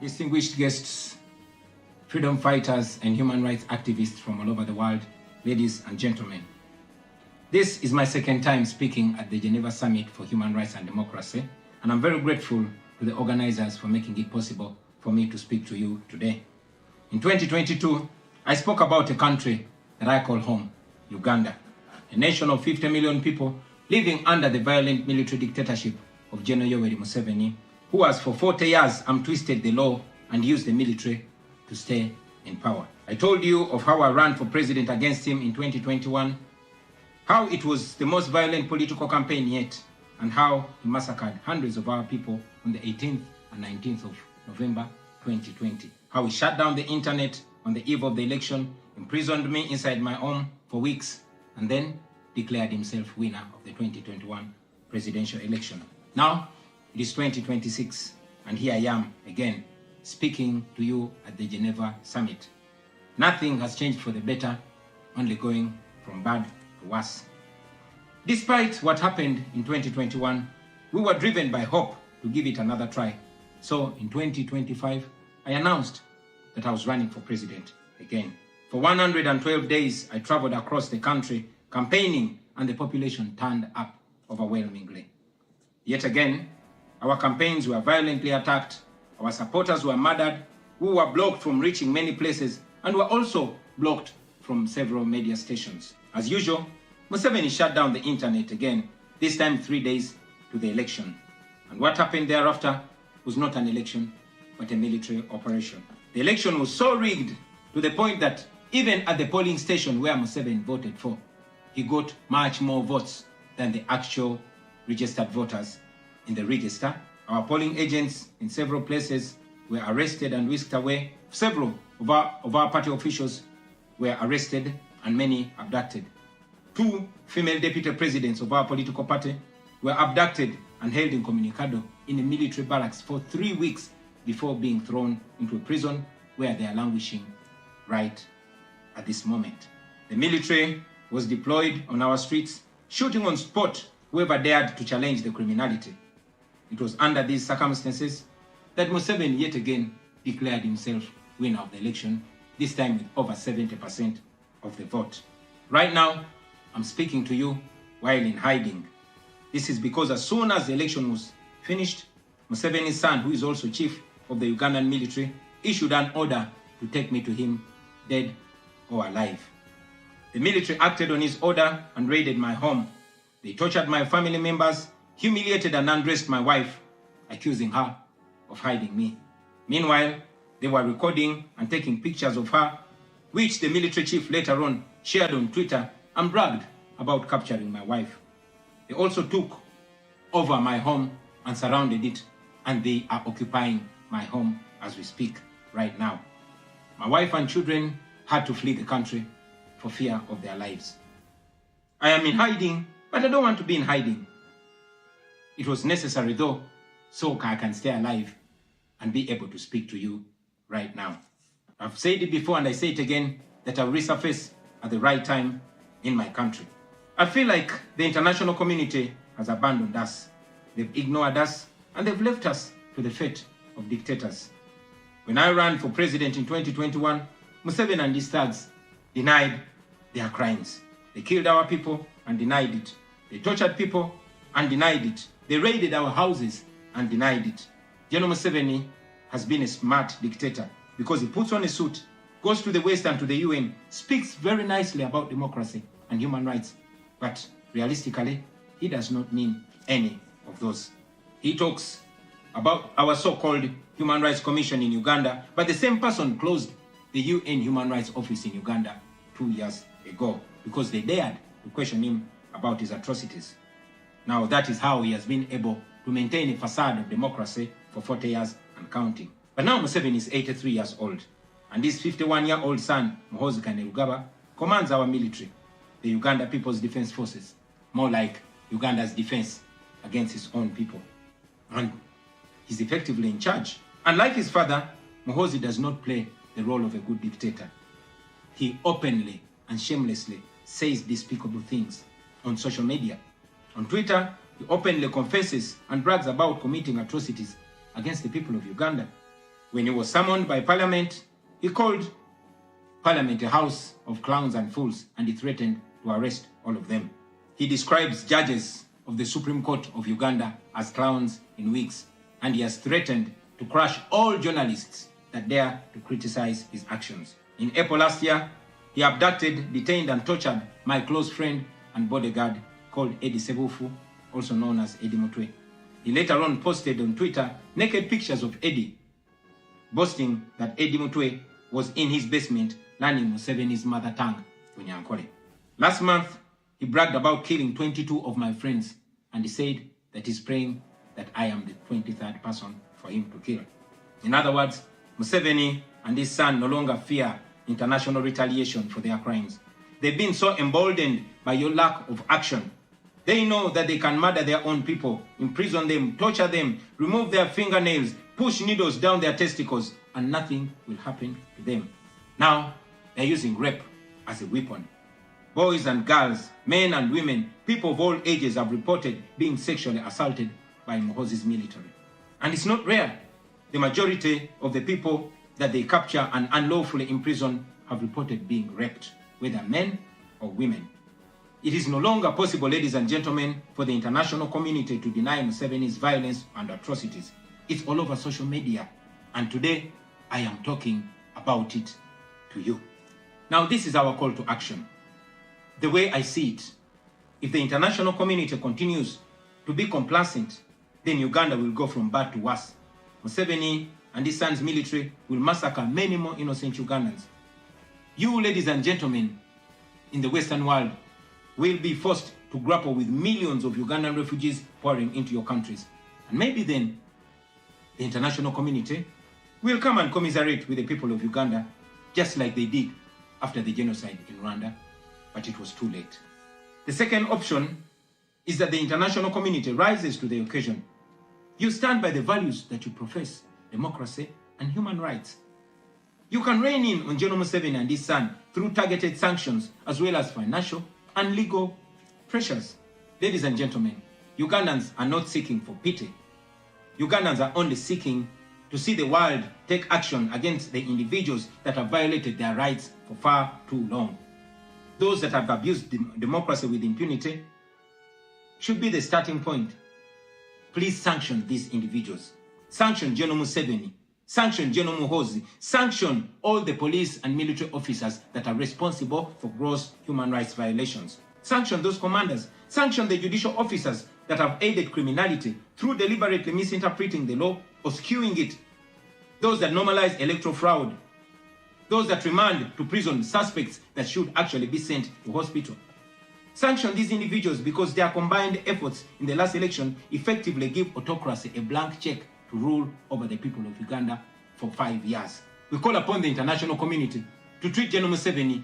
distinguished guests, freedom fighters and human rights activists from all over the world, ladies and gentlemen. This is my second time speaking at the Geneva Summit for Human Rights and Democracy, and I'm very grateful to the organizers for making it possible for me to speak to you today. In 2022, I spoke about a country that I call home, Uganda, a nation of 50 million people living under the violent military dictatorship of General Museveni, who has for 40 years twisted the law and used the military to stay in power. I told you of how I ran for president against him in 2021, how it was the most violent political campaign yet, and how he massacred hundreds of our people on the 18th and 19th of November 2020. How he shut down the internet on the eve of the election, imprisoned me inside my home for weeks, and then declared himself winner of the 2021 presidential election. Now, it is 2026, and here I am again, speaking to you at the Geneva Summit. Nothing has changed for the better, only going from bad to worse. Despite what happened in 2021, we were driven by hope to give it another try. So in 2025, I announced that I was running for president again. For 112 days, I traveled across the country campaigning, and the population turned up overwhelmingly. Yet again, our campaigns were violently attacked, our supporters were murdered, we were blocked from reaching many places, and were also blocked from several media stations. As usual, Museveni shut down the internet again, this time 3 days to the election. And what happened thereafter was not an election, but a military operation. The election was so rigged to the point that even at the polling station where Museveni voted for, he got much more votes than the actual registered voters in the register. Our polling agents in several places were arrested and whisked away. Several of our party officials were arrested and many abducted. 2 female deputy presidents of our political party were abducted and held incommunicado in a military barracks for 3 weeks before being thrown into a prison where they are languishing right at this moment. The military was deployed on our streets, shooting on spot whoever dared to challenge the criminality. It was under these circumstances that Museveni yet again declared himself winner of the election, this time with over 70% of the vote. Right now, I'm speaking to you while in hiding. This is because as soon as the election was finished, Museveni's son, who is also chief of the Ugandan military, issued an order to take me to him, dead or alive. The military acted on his order and raided my home. They tortured my family members, humiliated and undressed my wife, accusing her of hiding me. Meanwhile, they were recording and taking pictures of her, which the military chief later on shared on Twitter and bragged about capturing my wife. They also took over my home and surrounded it, and they are occupying my home as we speak right now. My wife and children had to flee the country for fear of their lives. I am in hiding, but I don't want to be in hiding. It was necessary though, so I can stay alive and be able to speak to you right now. I've said it before and I say it again, that I'll resurface at the right time in my country. I feel like the international community has abandoned us. They've ignored us and they've left us to the fate of dictators. When I ran for president in 2021, Museveni and his thugs denied their crimes. They killed our people and denied it. They tortured people and denied it. They raided our houses and denied it. General Museveni has been a smart dictator because he puts on a suit, goes to the West and to the UN, speaks very nicely about democracy and human rights, but realistically, he does not mean any of those. He talks about our so-called Human Rights Commission in Uganda, but the same person closed the UN Human Rights Office in Uganda 2 years ago because they dared to question him about his atrocities. Now that is how he has been able to maintain a facade of democracy for 40 years and counting. But now Museveni is 83 years old, and his 51-year-old son, Muhoozi Kainerugaba, commands our military, the Uganda People's Defense Forces, more like Uganda's defense against his own people. And he's effectively in charge. Unlike his father, Muhoozi does not play the role of a good dictator. He openly and shamelessly says despicable things on social media. On Twitter, he openly confesses and brags about committing atrocities against the people of Uganda. When he was summoned by Parliament, he called Parliament a house of clowns and fools, and he threatened to arrest all of them. He describes judges of the Supreme Court of Uganda as clowns in wigs, and he has threatened to crush all journalists that dare to criticize his actions. In April last year, he abducted, detained, and tortured my close friend and bodyguard called Eddie Sebufu, also known as Eddie Mutwe. He later on posted on Twitter naked pictures of Eddie, boasting that Eddie Mutwe was in his basement learning Museveni's mother tongue, Bunyankole. Last month, he bragged about killing 22 of my friends, and he said that he's praying that I am the 23rd person for him to kill. In other words, Museveni and his son no longer fear international retaliation for their crimes. They've been so emboldened by your lack of action. They know that they can murder their own people, imprison them, torture them, remove their fingernails, push needles down their testicles, and nothing will happen to them. Now, they're using rape as a weapon. Boys and girls, men and women, people of all ages have reported being sexually assaulted by Muhoozi's military. And it's not rare. The majority of the people that they capture and unlawfully imprison have reported being raped, whether men or women. It is no longer possible, ladies and gentlemen, for the international community to deny Museveni's violence and atrocities. It's all over social media. And today, I am talking about it to you. Now, this is our call to action. The way I see it, if the international community continues to be complacent, then Uganda will go from bad to worse. Museveni and his son's military will massacre many more innocent Ugandans. You, ladies and gentlemen, in the Western world, will be forced to grapple with millions of Ugandan refugees pouring into your countries. And maybe then, the international community will come and commiserate with the people of Uganda, just like they did after the genocide in Rwanda, but it was too late. The second option is that the international community rises to the occasion. You stand by the values that you profess, democracy and human rights. You can rein in on General Museveni and his son through targeted sanctions as well as financial and legal pressures. Ladies and gentlemen, Ugandans are not seeking for pity. Ugandans are only seeking to see the world take action against the individuals that have violated their rights for far too long. Those that have abused democracy with impunity should be the starting point. Please sanction these individuals. Sanction General Museveni. Sanction General Muhoozi. Sanction all the police and military officers that are responsible for gross human rights violations. Sanction those commanders. Sanction the judicial officers that have aided criminality through deliberately misinterpreting the law or skewing it. Those that normalize electoral fraud. Those that remand to prison suspects that should actually be sent to hospital. Sanction these individuals because their combined efforts in the last election effectively give autocracy a blank check to rule over the people of Uganda for 5 years. We call upon the international community to treat General Museveni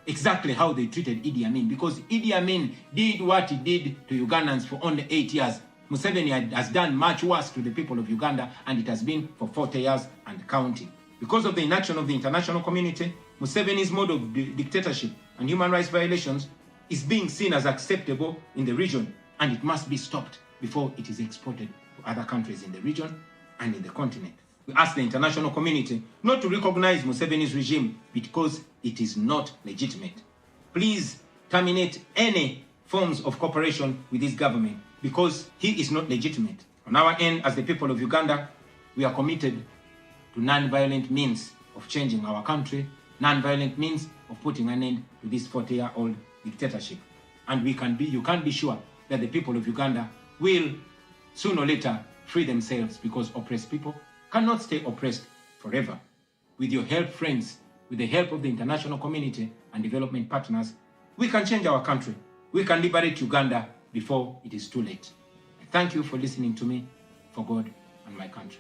exactly how they treated Idi Amin, because Idi Amin did what he did to Ugandans for only 8 years. Museveni has done much worse to the people of Uganda, and it has been for 40 years and counting. Because of the inaction of the international community, Museveni's mode of dictatorship and human rights violations is being seen as acceptable in the region, and it must be stopped before it is exported to other countries in the region and in the continent. We ask the international community not to recognize Museveni's regime because it is not legitimate. Please terminate any forms of cooperation with this government because he is not legitimate. On our end, as the people of Uganda, we are committed to non-violent means of changing our country, non-violent means of putting an end to this 40-year-old dictatorship. And you can be sure that the people of Uganda will sooner or later free themselves, because oppressed people cannot stay oppressed forever. With your help, friends, with the help of the international community and development partners, we can change our country. We can liberate Uganda before it is too late. Thank you for listening to me, for God and my country.